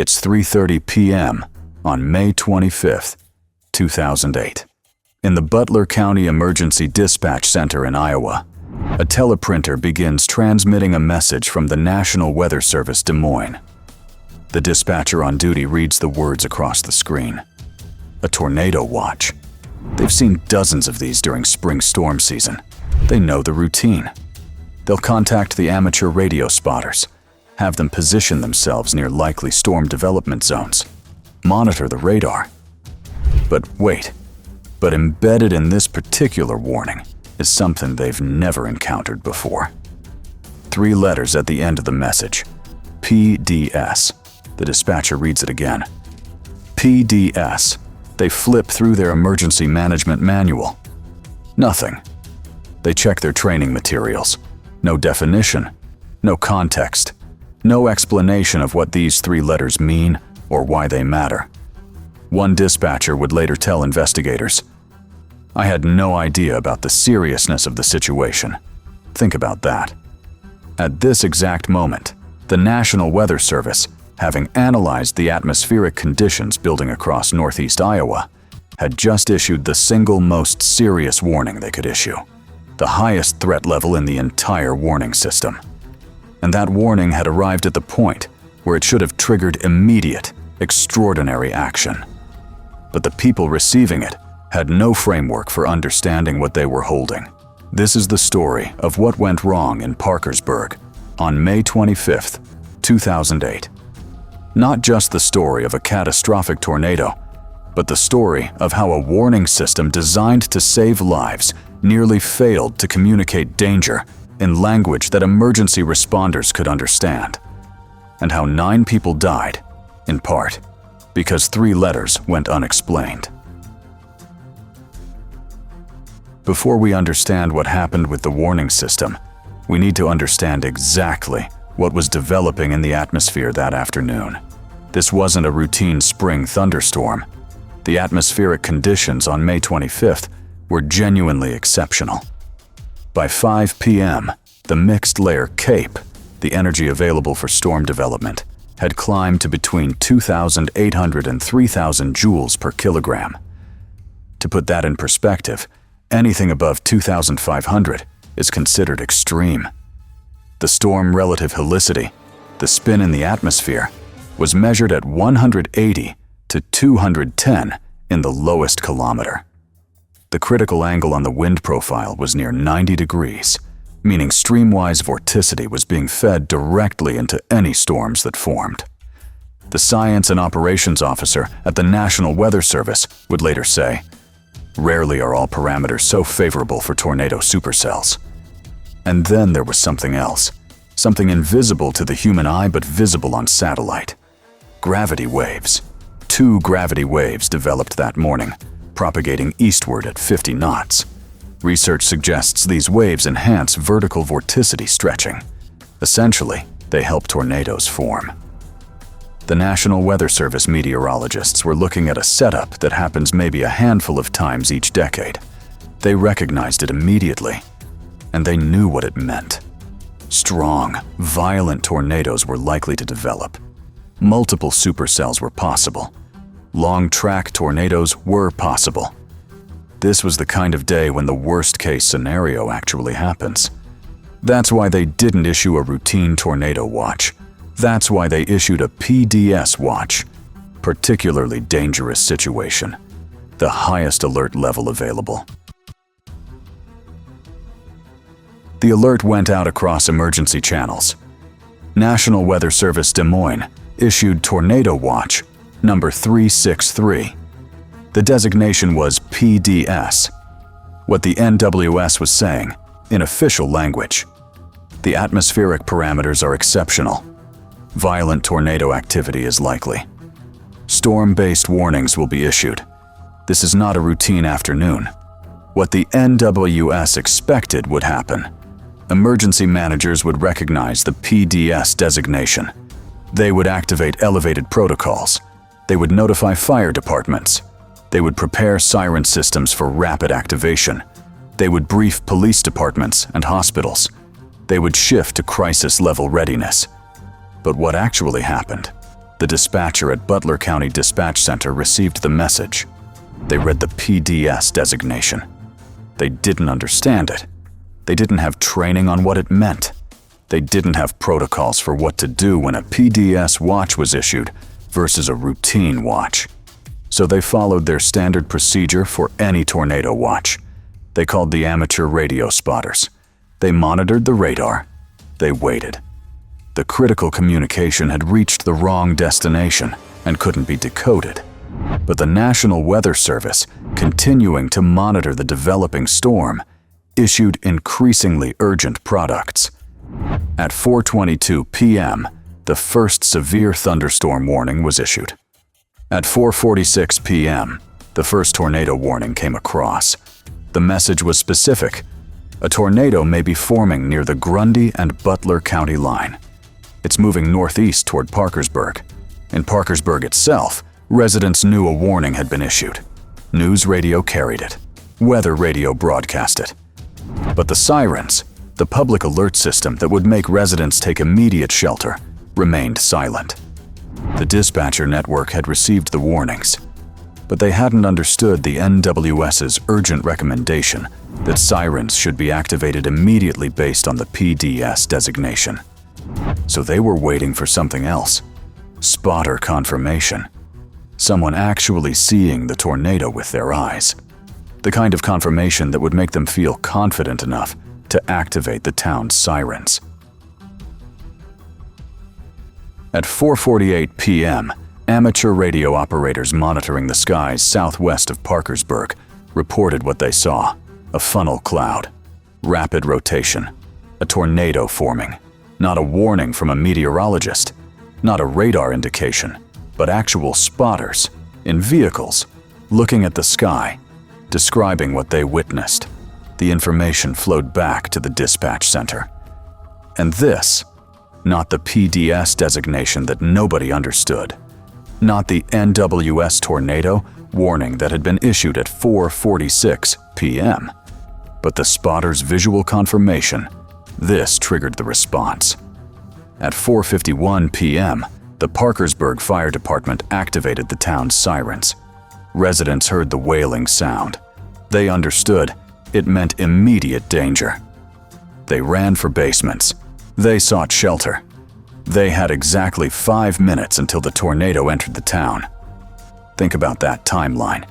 It's 3:30 p.m. on May 25th, 2008. In the Butler County Emergency Dispatch Center in Iowa, a teleprinter begins transmitting a message from the National Weather Service Des Moines. The dispatcher on duty reads the words across the screen. A tornado watch. They've seen dozens of these during spring storm season. They know the routine. They'll contact the amateur radio spotters, have them position themselves near likely storm development zones, monitor the radar. But wait, embedded in this particular warning is something they've never encountered before. 3 letters at the end of the message. PDS. The dispatcher reads it again. PDS. They flip through their emergency management manual. Nothing. They check their training materials. No definition, no context, no explanation of what these 3 letters mean or why they matter. One dispatcher would later tell investigators, "I had no idea about the seriousness of the situation." Think about that. At this exact moment, the National Weather Service, having analyzed the atmospheric conditions building across northeast Iowa, had just issued the single most serious warning they could issue, the highest threat level in the entire warning system. And that warning had arrived at the point where it should have triggered immediate, extraordinary action. But the people receiving it had no framework for understanding what they were holding. This is the story of what went wrong in Parkersburg on May 25th, 2008. Not just the story of a catastrophic tornado, but the story of how a warning system designed to save lives nearly failed to communicate danger in language that emergency responders could understand, and how 9 people died, in part, because 3 letters went unexplained. Before we understand what happened with the warning system, we need to understand exactly what was developing in the atmosphere that afternoon. This wasn't a routine spring thunderstorm. The atmospheric conditions on May 25th were genuinely exceptional. By 5 p.m., the mixed layer CAPE, the energy available for storm development, had climbed to between 2,800 and 3,000 joules per kilogram. To put that in perspective, anything above 2,500 is considered extreme. The storm relative helicity, the spin in the atmosphere, was measured at 180 to 210 in the lowest kilometer. The critical angle on the wind profile was near 90 degrees, meaning streamwise vorticity was being fed directly into any storms that formed. The science and operations officer at the National Weather Service would later say, "Rarely are all parameters so favorable for tornado supercells." And then there was something else, something invisible to the human eye but visible on satellite. Gravity waves. 2 gravity waves developed that morning, propagating eastward at 50 knots. Research suggests these waves enhance vertical vorticity stretching. Essentially, they help tornadoes form. The National Weather Service meteorologists were looking at a setup that happens maybe a handful of times each decade. They recognized it immediately, and they knew what it meant. Strong, violent tornadoes were likely to develop. Multiple supercells were possible. Long-track tornadoes were possible. This was the kind of day when the worst-case scenario actually happens. That's why they didn't issue a routine tornado watch. That's why they issued a PDS watch, particularly dangerous situation, the highest alert level available. The alert went out across emergency channels. National Weather Service Des Moines issued Tornado Watch number 363. The designation was PDS. What the NWS was saying, in official language, the atmospheric parameters are exceptional. Violent tornado activity is likely. Storm-based warnings will be issued. This is not a routine afternoon. What the NWS expected would happen. Emergency managers would recognize the PDS designation. They would activate elevated protocols. They would notify fire departments. They would prepare siren systems for rapid activation. They would brief police departments and hospitals. They would shift to crisis-level readiness. But what actually happened The dispatcher at Butler County Dispatch Center received the message. They read the PDS designation. They didn't understand it. They didn't have training on what it meant. They didn't have protocols for what to do when a PDS watch was issued versus a routine watch. So they followed their standard procedure for any tornado watch. They called the amateur radio spotters. They monitored the radar. They waited. The critical communication had reached the wrong destination and couldn't be decoded. But the National Weather Service, continuing to monitor the developing storm, issued increasingly urgent products. At 4:22 p.m., the first severe thunderstorm warning was issued. At 4:46 p.m., the first tornado warning came across. The message was specific. A tornado may be forming near the Grundy and Butler County line. It's moving northeast toward Parkersburg. In Parkersburg itself, residents knew a warning had been issued. News radio carried it. Weather radio broadcast it. But the sirens, the public alert system that would make residents take immediate shelter, remained silent. The dispatcher network had received the warnings, but they hadn't understood the NWS's urgent recommendation that sirens should be activated immediately based on the PDS designation. So they were waiting for something else. Spotter confirmation. Someone actually seeing the tornado with their eyes. The kind of confirmation that would make them feel confident enough to activate the town's sirens. At 4:48 p.m., amateur radio operators monitoring the skies southwest of Parkersburg reported what they saw: a funnel cloud, rapid rotation, a tornado forming. Not a warning from a meteorologist, not a radar indication, but actual spotters in vehicles, looking at the sky, describing what they witnessed. The information flowed back to the dispatch center. And this, not the PDS designation that nobody understood, not the NWS tornado warning that had been issued at 4:46 p.m., but the spotter's visual confirmation. This triggered the response. At 4:51 p.m., the Parkersburg Fire Department activated the town's sirens. Residents heard the wailing sound. They understood it meant immediate danger. They ran for basements. They sought shelter. They had exactly 5 minutes until the tornado entered the town. Think about that timeline.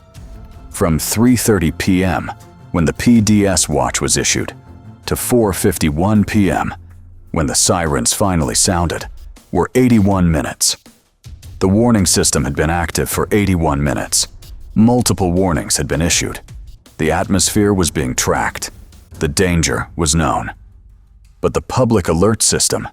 From 3:30 p.m., when the PDS watch was issued, to 4:51 p.m., when the sirens finally sounded, were 81 minutes. The warning system had been active for 81 minutes. Multiple warnings had been issued. The atmosphere was being tracked. The danger was known. But the public alert system,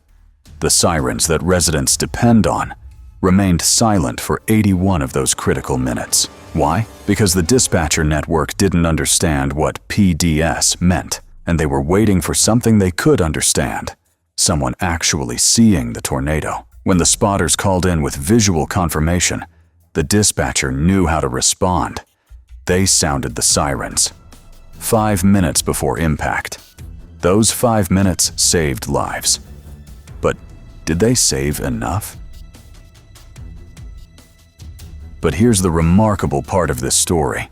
the sirens that residents depend on, remained silent for 81 of those critical minutes. Why? Because the dispatcher network didn't understand what PDS meant, and they were waiting for something they could understand. Someone actually seeing the tornado. When the spotters called in with visual confirmation, the dispatcher knew how to respond. They sounded the sirens. 5 minutes before impact. Those 5 minutes saved lives. But did they save enough? But here's the remarkable part of this story.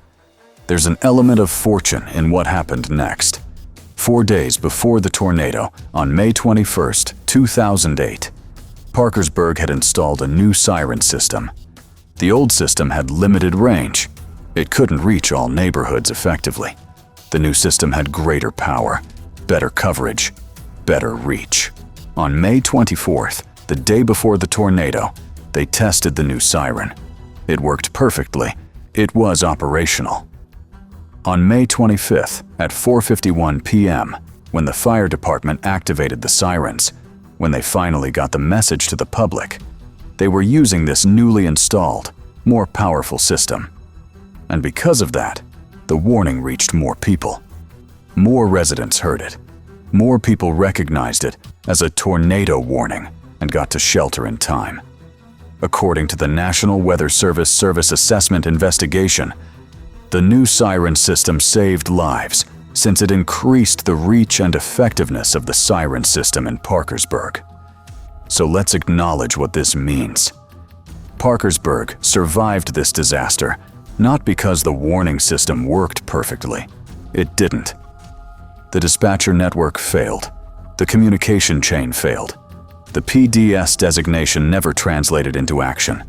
There's an element of fortune in what happened next. 4 days before the tornado, on May 21st, 2008, Parkersburg had installed a new siren system. The old system had limited range. It couldn't reach all neighborhoods effectively. The new system had greater power, better coverage, better reach. On May 24th, the day before the tornado, they tested the new siren. It worked perfectly. It was operational. On May 25th, at 4:51 p.m., when the fire department activated the sirens, when they finally got the message to the public, they were using this newly installed, more powerful system. And because of that, the warning reached more people. More residents heard it. More people recognized it as a tornado warning and got to shelter in time. According to the National Weather Service Service Assessment Investigation, the new siren system saved lives since it increased the reach and effectiveness of the siren system in Parkersburg. So let's acknowledge what this means. Parkersburg survived this disaster not because the warning system worked perfectly. It didn't. The dispatcher network failed. The communication chain failed. The PDS designation never translated into action.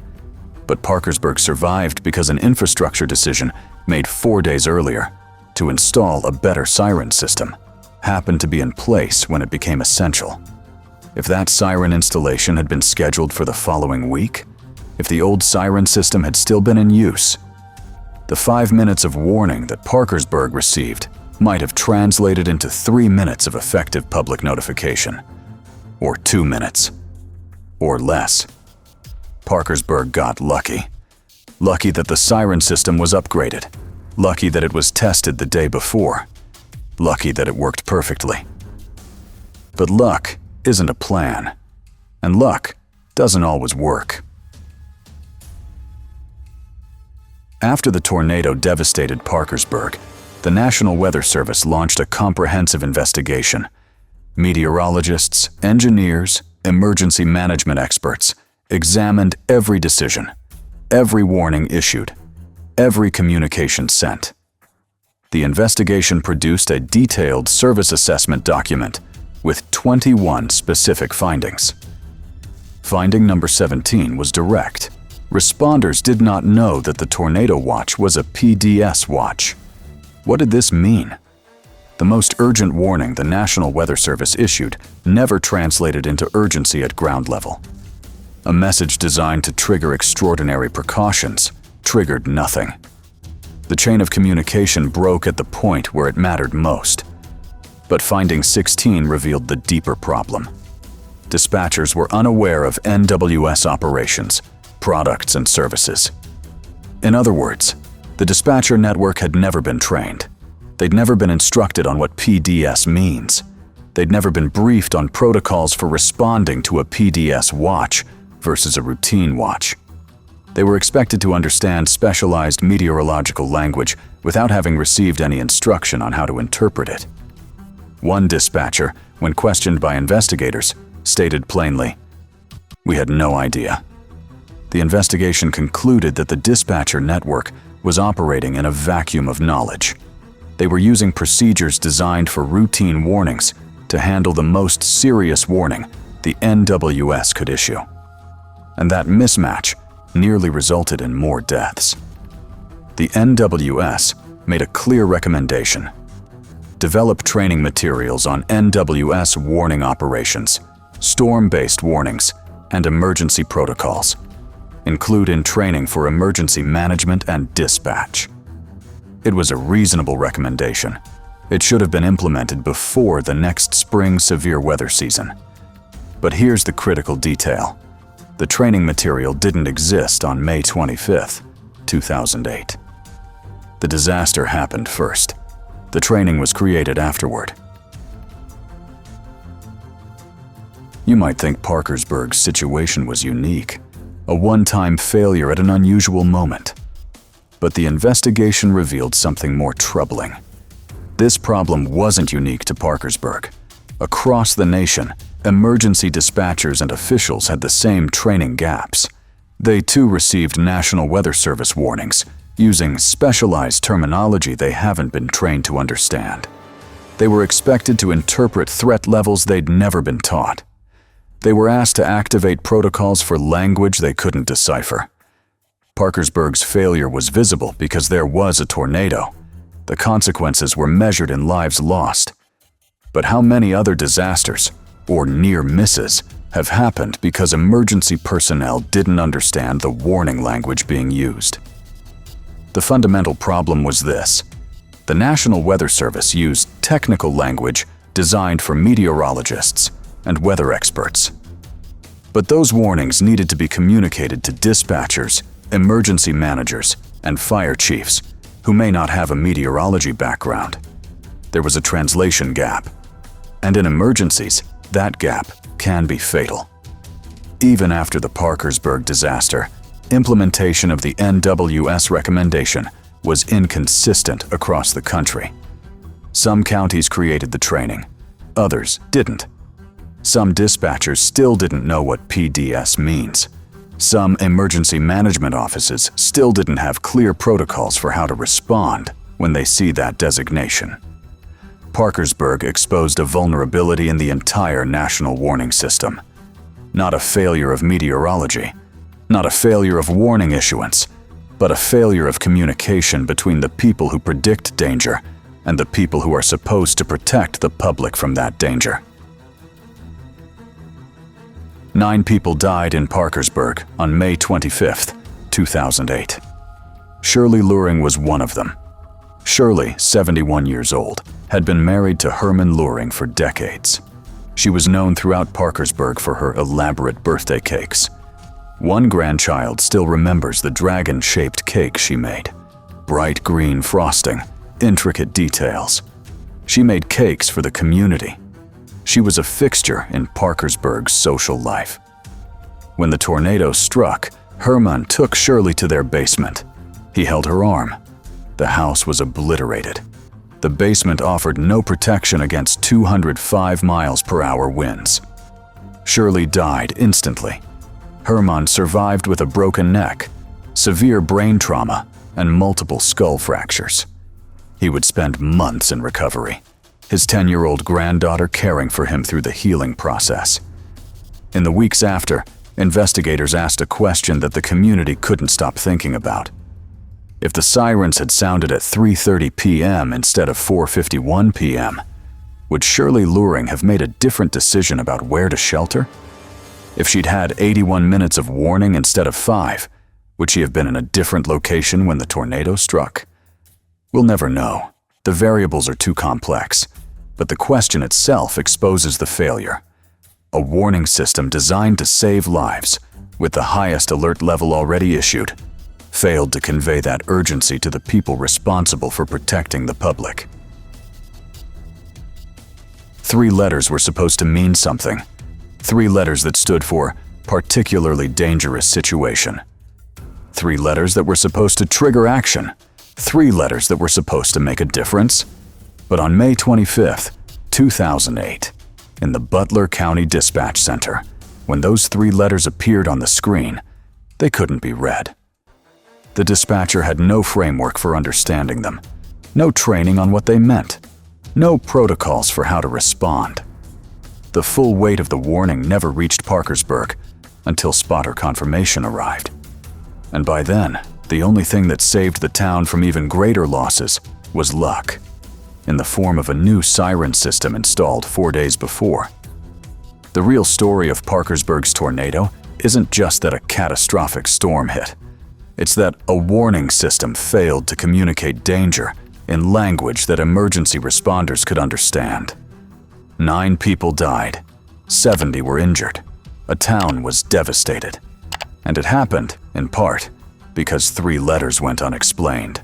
But Parkersburg survived because an infrastructure decision made 4 days earlier to install a better Siren system happened to be in place when it became essential. If that Siren installation had been scheduled for the following week, if the old Siren system had still been in use, the 5 minutes of warning that Parkersburg received might have translated into 3 minutes of effective public notification, or 2 minutes, or less. Parkersburg got lucky. Lucky that the Siren system was upgraded. Lucky that it was tested the day before. Lucky that it worked perfectly. But luck isn't a plan, and luck doesn't always work. After the tornado devastated Parkersburg, the National Weather Service launched a comprehensive investigation. Meteorologists, engineers, emergency management experts examined every decision, every warning issued, every communication sent. The investigation produced a detailed service assessment document with 21 specific findings. Finding number 17 was direct. Responders did not know that the tornado watch was a PDS watch. What did this mean? The most urgent warning the National Weather Service issued never translated into urgency at ground level. A message designed to trigger extraordinary precautions triggered nothing. The chain of communication broke at the point where it mattered most. But finding 16 revealed the deeper problem. Dispatchers were unaware of NWS operations, products, and services. In other words, the dispatcher network had never been trained. They'd never been instructed on what PDS means. They'd never been briefed on protocols for responding to a PDS watch versus a routine watch. They were expected to understand specialized meteorological language without having received any instruction on how to interpret it. One dispatcher, when questioned by investigators, stated plainly, "We had no idea." The investigation concluded that the dispatcher network was operating in a vacuum of knowledge. They were using procedures designed for routine warnings to handle the most serious warning the NWS could issue. And that mismatch nearly resulted in more deaths. The NWS made a clear recommendation: develop training materials on NWS warning operations, storm-based warnings, and emergency protocols. Include in training for emergency management and dispatch. It was a reasonable recommendation. It should have been implemented before the next spring severe weather season. But here's the critical detail. The training material didn't exist on May 25th, 2008. The disaster happened first. The training was created afterward. You might think Parkersburg's situation was unique, a one-time failure at an unusual moment. But the investigation revealed something more troubling. This problem wasn't unique to Parkersburg. Across the nation, emergency dispatchers and officials had the same training gaps. They too received National Weather Service warnings, using specialized terminology they haven't been trained to understand. They were expected to interpret threat levels they'd never been taught. They were asked to activate protocols for language they couldn't decipher. Parkersburg's failure was visible because there was a tornado. The consequences were measured in lives lost. But how many other disasters, or near misses, have happened because emergency personnel didn't understand the warning language being used? The fundamental problem was this: the National Weather Service used technical language designed for meteorologists and weather experts. But those warnings needed to be communicated to dispatchers, emergency managers, and fire chiefs, who may not have a meteorology background. There was a translation gap. And in emergencies, that gap can be fatal. Even after the Parkersburg disaster, implementation of the NWS recommendation was inconsistent across the country. Some counties created the training, others didn't. Some dispatchers still didn't know what PDS means. Some emergency management offices still didn't have clear protocols for how to respond when they see that designation. Parkersburg exposed a vulnerability in the entire national warning system. Not a failure of meteorology, not a failure of warning issuance, but a failure of communication between the people who predict danger and the people who are supposed to protect the public from that danger. 9 people died in Parkersburg on May 25, 2008. Shirley Luring was one of them. Shirley, 71 years old, had been married to Herman Luring for decades. She was known throughout Parkersburg for her elaborate birthday cakes. One grandchild still remembers the dragon-shaped cake she made. Bright green frosting, intricate details. She made cakes for the community. She was a fixture in Parkersburg's social life. When the tornado struck, Herman took Shirley to their basement. He held her arm. The house was obliterated. The basement offered no protection against 205 miles per hour winds. Shirley died instantly. Herman survived with a broken neck, severe brain trauma, and multiple skull fractures. He would spend months in recovery, his 10-year-old granddaughter caring for him through the healing process. In the weeks after, investigators asked a question that the community couldn't stop thinking about. If the sirens had sounded at 3:30 p.m. instead of 4:51 p.m., would Shirley Luring have made a different decision about where to shelter? If she'd had 81 minutes of warning instead of 5, would she have been in a different location when the tornado struck? We'll never know. The variables are too complex, but the question itself exposes the failure. A warning system designed to save lives, with the highest alert level already issued, failed to convey that urgency to the people responsible for protecting the public. 3 letters were supposed to mean something. 3 letters that stood for particularly dangerous situation. 3 letters that were supposed to trigger action. 3 letters that were supposed to make a difference. But on May 25, 2008, in the Butler County Dispatch Center, when those 3 letters appeared on the screen, they couldn't be read. The dispatcher had no framework for understanding them, no training on what they meant, no protocols for how to respond. The full weight of the warning never reached Parkersburg until spotter confirmation arrived. And by then, the only thing that saved the town from even greater losses was luck, in the form of a new siren system installed 4 days before. The real story of Parkersburg's tornado isn't just that a catastrophic storm hit. It's that a warning system failed to communicate danger in language that emergency responders could understand. 9 people died, 70 were injured. A town was devastated. And it happened, in part, because 3 letters went unexplained.